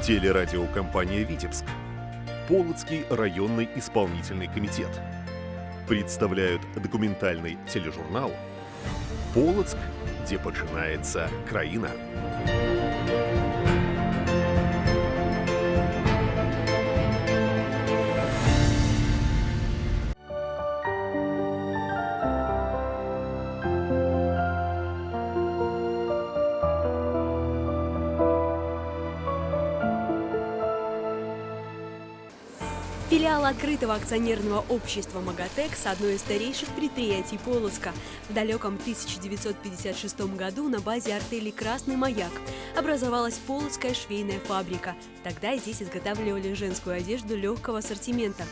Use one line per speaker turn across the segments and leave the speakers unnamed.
Телерадиокомпания «Витебск», Полоцкий районный исполнительный комитет представляют документальный тележурнал «Полоцк, где починається країна».
Филиал открытого акционерного общества «Магатекс» – одно из старейших предприятий Полоцка. В далеком 1956 году на базе артели «Красный маяк» образовалась Полоцкая швейная фабрика. Тогда здесь изготавливали женскую одежду легкого ассортимента.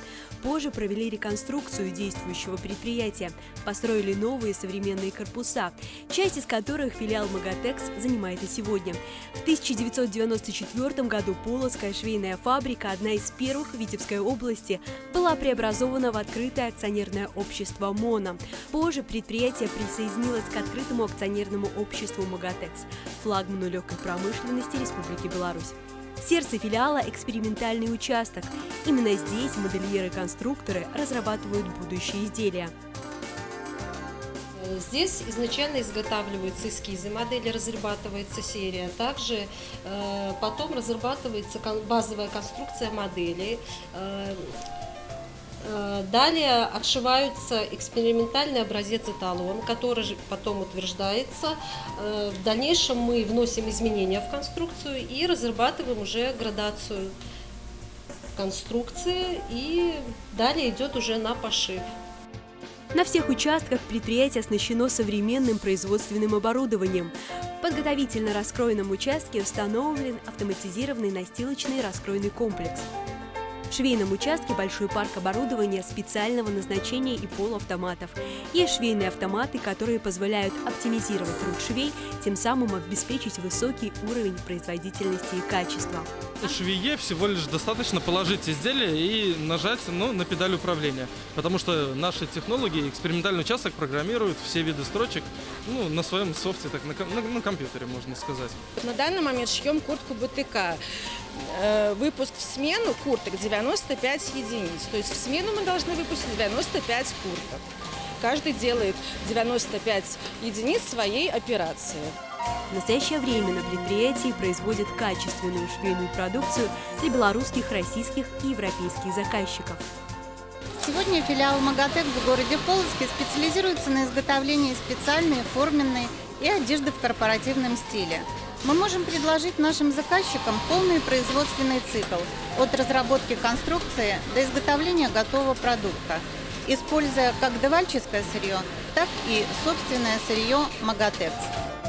Позже провели реконструкцию действующего предприятия, построили новые современные корпуса, часть из которых филиал «Магатекс» занимает и сегодня. В 1994 году Полоцкая швейная фабрика, одна из первых в Витебской области, была преобразована в открытое акционерное общество «Мона». Позже предприятие присоединилось к открытому акционерному обществу «Магатекс», флагману легкой промышленности Республики Беларусь. Сердце филиала – экспериментальный участок. Именно здесь модельеры-конструкторы разрабатывают будущие изделия.
Здесь изначально изготавливаются эскизы модели, разрабатывается серия. Также потом разрабатывается базовая конструкция модели. Далее отшиваются экспериментальный образец-эталон, который же потом утверждается. В дальнейшем мы вносим изменения в конструкцию и разрабатываем уже градацию конструкции. И далее идет уже на пошив.
На всех участках предприятие оснащено современным производственным оборудованием. В подготовительно раскроенном участке установлен автоматизированный настилочный раскройный комплекс. В швейном участке большой парк оборудования специального назначения и полуавтоматов. Есть швейные автоматы, которые позволяют оптимизировать труд швей, тем самым обеспечить высокий уровень производительности и качества.
Швее всего лишь достаточно положить изделие и нажать на педаль управления, потому что наши технологи экспериментальный участок программируют все виды строчек на своем софте, так на компьютере, можно сказать.
На данный момент шьем куртку БТК. Выпуск в смену курток 95 единиц, то есть в смену мы должны выпустить 95 курток. Каждый делает 95 единиц своей операции.
В настоящее время на предприятии производят качественную швейную продукцию для белорусских, российских и европейских заказчиков.
Сегодня филиал «Магатекс» в городе Полоцке специализируется на изготовлении специальной, форменной и одежды в корпоративном стиле. Мы можем предложить нашим заказчикам полный производственный цикл от разработки конструкции до изготовления готового продукта, используя как давальческое сырье, так и собственное сырье «Магатекс».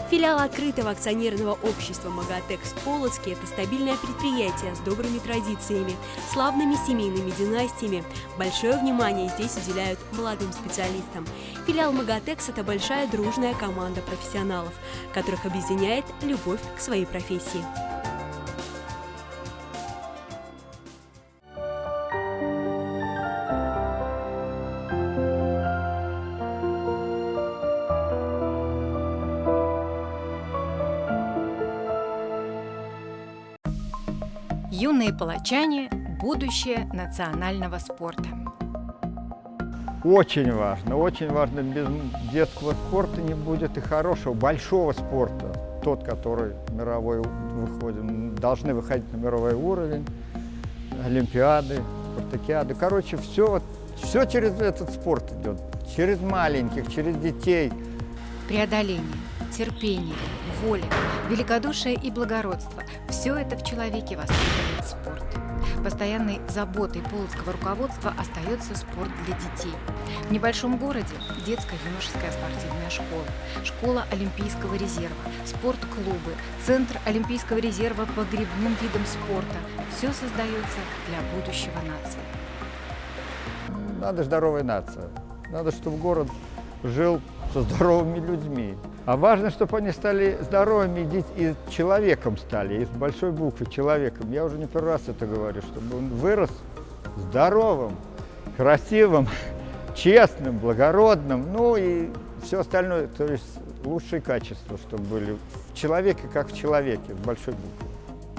Филиал открытого акционерного общества «Магатекс» в Полоцке – это стабильное предприятие с добрыми традициями, славными семейными династиями. Большое внимание здесь уделяют молодым специалистам. Филиал «Магатекс» – это большая дружная команда профессионалов, которых объединяет любовь к своей профессии.
Юные полочане – будущее национального спорта.
Очень важно. Без детского спорта не будет и хорошего, большого спорта. Тот, который мировой выходит, должны выходить на мировой уровень, олимпиады, спартакиады. Короче, все через этот спорт идет. Через маленьких, через детей.
Преодоление, терпение, воля, великодушие и благородство – все это в человеке воспитывает спорт. Постоянной заботой полоцкого руководства остается спорт для детей. В небольшом городе детско-юношеская спортивная школа, школа Олимпийского резерва, спортклубы, центр Олимпийского резерва по гребным видам спорта. Все создается для будущего нации.
Надо здоровая нация. Надо, чтобы город жил со здоровыми людьми. А важно, чтобы они стали здоровыми и человеком стали, из большой буквы человеком. Я уже не первый раз это говорю, чтобы он вырос здоровым, красивым, честным, благородным, и все остальное, то есть лучшие качества, чтобы были в человеке, как в человеке, с большой буквы.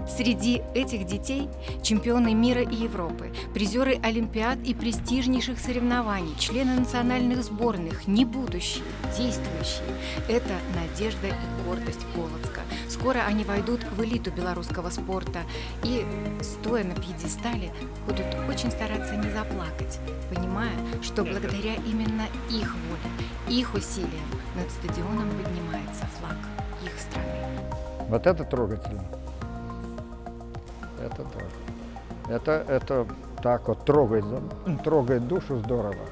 Среди этих детей чемпионы мира и Европы, призеры олимпиад и престижнейших соревнований, члены национальных сборных, не будущие, действующие. Это надежда и гордость Полоцка. Скоро они войдут в элиту белорусского спорта и, стоя на пьедестале, будут очень стараться не заплакать, понимая, что благодаря именно их воле, их усилиям над стадионом поднимается флаг их страны.
Вот это трогательно. Это так. Это так вот трогает душу здорово.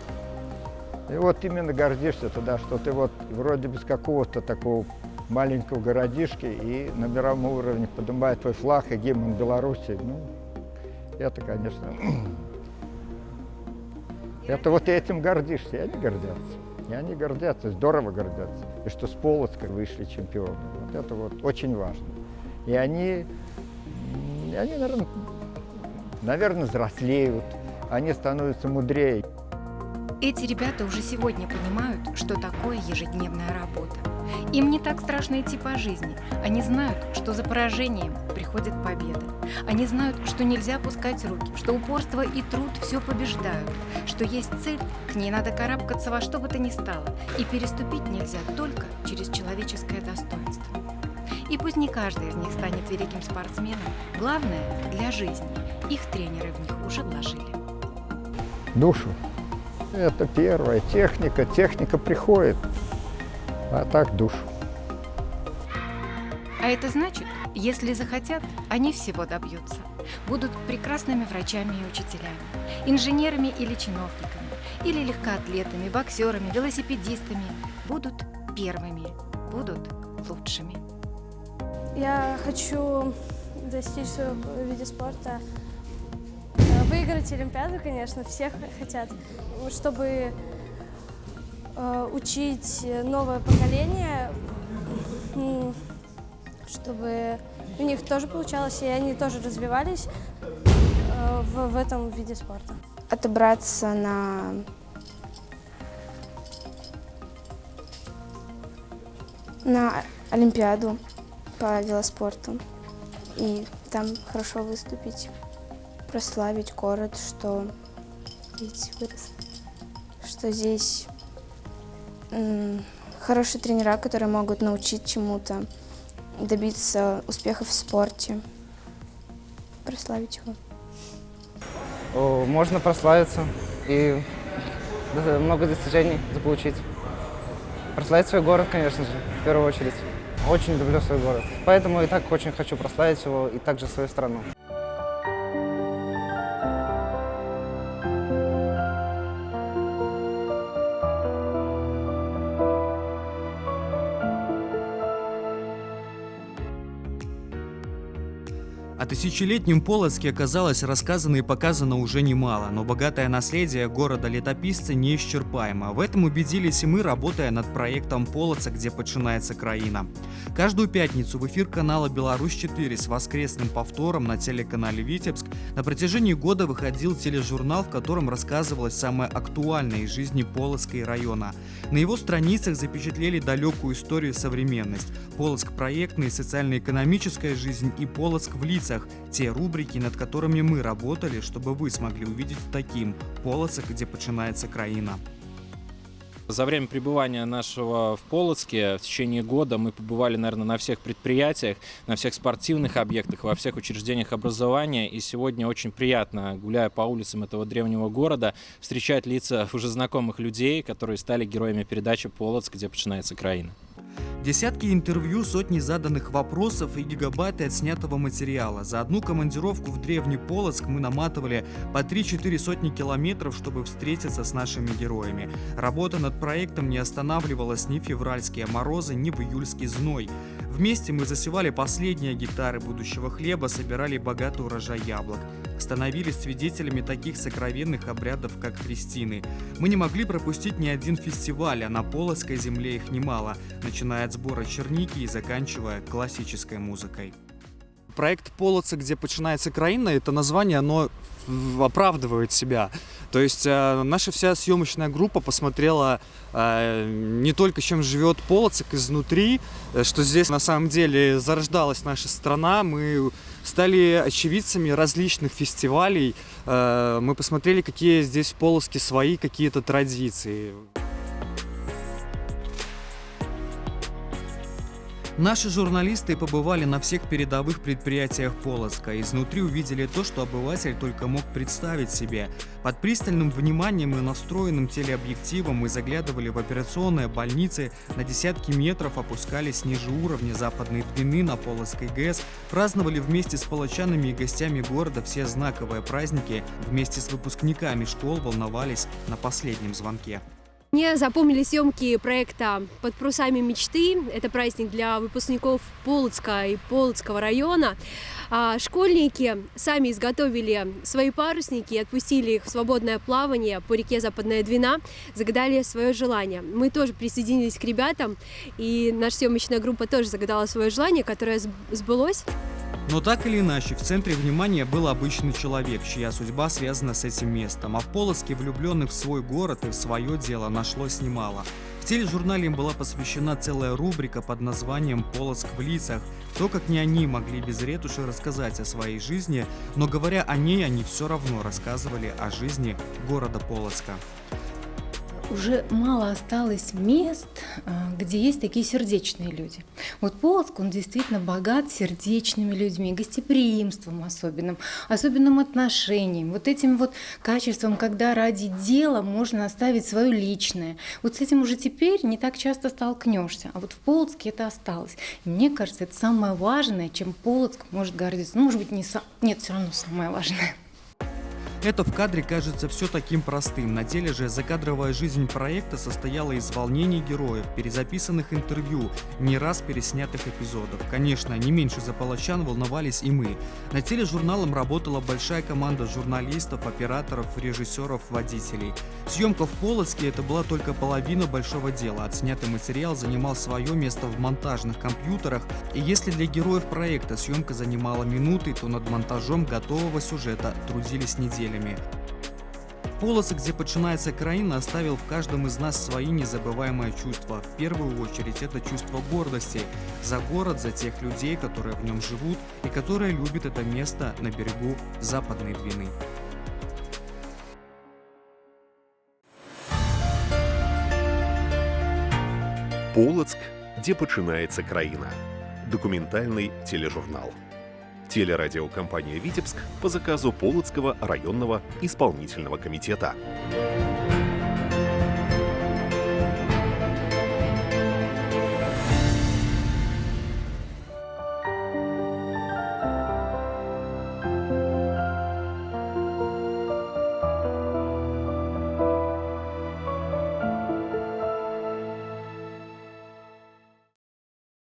И вот именно гордишься тогда, что ты вот вроде без какого-то такого маленького городишки и на мировом уровне поднимает твой флаг и гимн Беларуси. Ну, это, конечно, это вот этим гордишься, и они гордятся. И они гордятся, здорово гордятся. И что с Полоцка вышли чемпионы. Вот это вот очень важно. И они наверное, взрослеют, они становятся мудрее.
Эти ребята уже сегодня понимают, что такое ежедневная работа. Им не так страшно идти по жизни. Они знают, что за поражением приходит победа. Они знают, что нельзя опускать руки, что упорство и труд все побеждают, что есть цель, к ней надо карабкаться во что бы то ни стало, и переступить нельзя только через человеческое достоинство. И пусть не каждый из них станет великим спортсменом, главное для жизни их тренеры в них уже вложили.
Душу. Это первое. Техника приходит, а так душу.
А это значит, если захотят, они всего добьются. Будут прекрасными врачами и учителями, инженерами или чиновниками, или легкоатлетами, боксерами, велосипедистами. Будут первыми, будут лучшими.
Я хочу достичь своего вида спорта, выиграть Олимпиаду, конечно, все хотят, чтобы учить новое поколение, чтобы у них тоже получалось, и они тоже развивались в этом виде спорта.
Отобраться на Олимпиаду по велоспорту и там хорошо выступить, прославить город, что здесь хорошие тренера, которые могут научить чему-то, добиться успехов в спорте, прославить его.
Можно прославиться и много достижений заполучить. Прославить свой город, конечно же, в первую очередь. Очень люблю свой город, поэтому и так очень хочу прославить его, и также свою страну.
О тысячелетнем Полоцке оказалось рассказано и показано уже немало, но богатое наследие города-летописца неисчерпаемо. В этом убедились и мы, работая над проектом «Полоцк, где починається країна». Каждую пятницу в эфир канала «Беларусь-4» с воскресным повтором на телеканале «Витебск» на протяжении года выходил тележурнал, в котором рассказывалось самое актуальное из жизни Полоцка и района. На его страницах запечатлели далекую историю и современность. Полоцк проектная и социально-экономическая жизнь и Полоцк в лицах. Те рубрики, над которыми мы работали, чтобы вы смогли увидеть таким Полоцк, где починається країна.
За время пребывания нашего в Полоцке в течение года мы побывали, наверное, на всех предприятиях, на всех спортивных объектах, во всех учреждениях образования. И сегодня очень приятно, гуляя по улицам этого древнего города, встречать лица уже знакомых людей, которые стали героями передачи «Полоцк, где починається країна».
Десятки интервью, сотни заданных вопросов и гигабайты отснятого материала. За одну командировку в древний Полоцк мы наматывали по 3-4 сотни километров, чтобы встретиться с нашими героями. Работа над проектом не останавливалась ни в февральские морозы, ни в июльский зной. Вместе мы засевали последние гектары будущего хлеба, собирали богатый урожай яблок. Становились свидетелями таких сокровенных обрядов, как крестины. Мы не могли пропустить ни один фестиваль, а на Полоцкой земле их немало, начиная от сбора черники и заканчивая классической музыкой.
Проект «Полоцк, где починається країна» — это название, оно оправдывает себя. То есть наша вся съемочная группа посмотрела не только, чем живет Полоцк изнутри, что здесь на самом деле зарождалась наша страна. Мы стали очевидцами различных фестивалей. Мы посмотрели, какие здесь в Полоцке свои какие-то традиции.
Наши журналисты побывали на всех передовых предприятиях Полоцка. Изнутри увидели то, что обыватель только мог представить себе. Под пристальным вниманием и настроенным телеобъективом мы заглядывали в операционные больницы, на десятки метров опускались ниже уровня Западной Двины на Полоцкой ГЭС, праздновали вместе с полочанами и гостями города все знаковые праздники, вместе с выпускниками школ волновались на последнем звонке.
Мне запомнили съемки проекта «Под парусами мечты». Это праздник для выпускников Полоцка и Полоцкого района. Школьники сами изготовили свои парусники и отпустили их в свободное плавание по реке Западная Двина, загадали свое желание. Мы тоже присоединились к ребятам, и наша съемочная группа тоже загадала свое желание, которое сбылось.
Но так или иначе, в центре внимания был обычный человек, чья судьба связана с этим местом. А в Полоцке влюбленных в свой город и в свое дело нашлось немало. В тележурнале им была посвящена целая рубрика под названием «Полоцк в лицах». То, как не они могли без ретуши рассказать о своей жизни, но говоря о ней, они все равно рассказывали о жизни города Полоцка.
Уже мало осталось мест, где есть такие сердечные люди. Вот Полоцк, он действительно богат сердечными людьми, гостеприимством особенным отношением, вот этим вот качеством, когда ради дела можно оставить свое личное. Вот с этим уже теперь не так часто столкнешься, а вот в Полоцке это осталось. И мне кажется, это самое важное, чем Полоцк может гордиться. Ну, может быть, нет, все равно самое важное.
Это в кадре кажется все таким простым. На деле же закадровая жизнь проекта состояла из волнений героев, перезаписанных интервью, не раз переснятых эпизодов. Конечно, не меньше за полочан волновались и мы. Над тележурналом работала большая команда журналистов, операторов, режиссеров, водителей. Съемка в Полоцке — это была только половина большого дела. Отснятый материал занимал свое место в монтажных компьютерах. И если для героев проекта съемка занимала минуты, то над монтажом готового сюжета трудились недели. Полоцк, где починається країна, оставил в каждом из нас свои незабываемые чувства. В первую очередь это чувство гордости за город, за тех людей, которые в нем живут и которые любят это место на берегу Западной Двины.
Полоцк, где починається країна. Документальный тележурнал. Телерадиокомпания «Витебск» по заказу Полоцкого районного исполнительного комитета.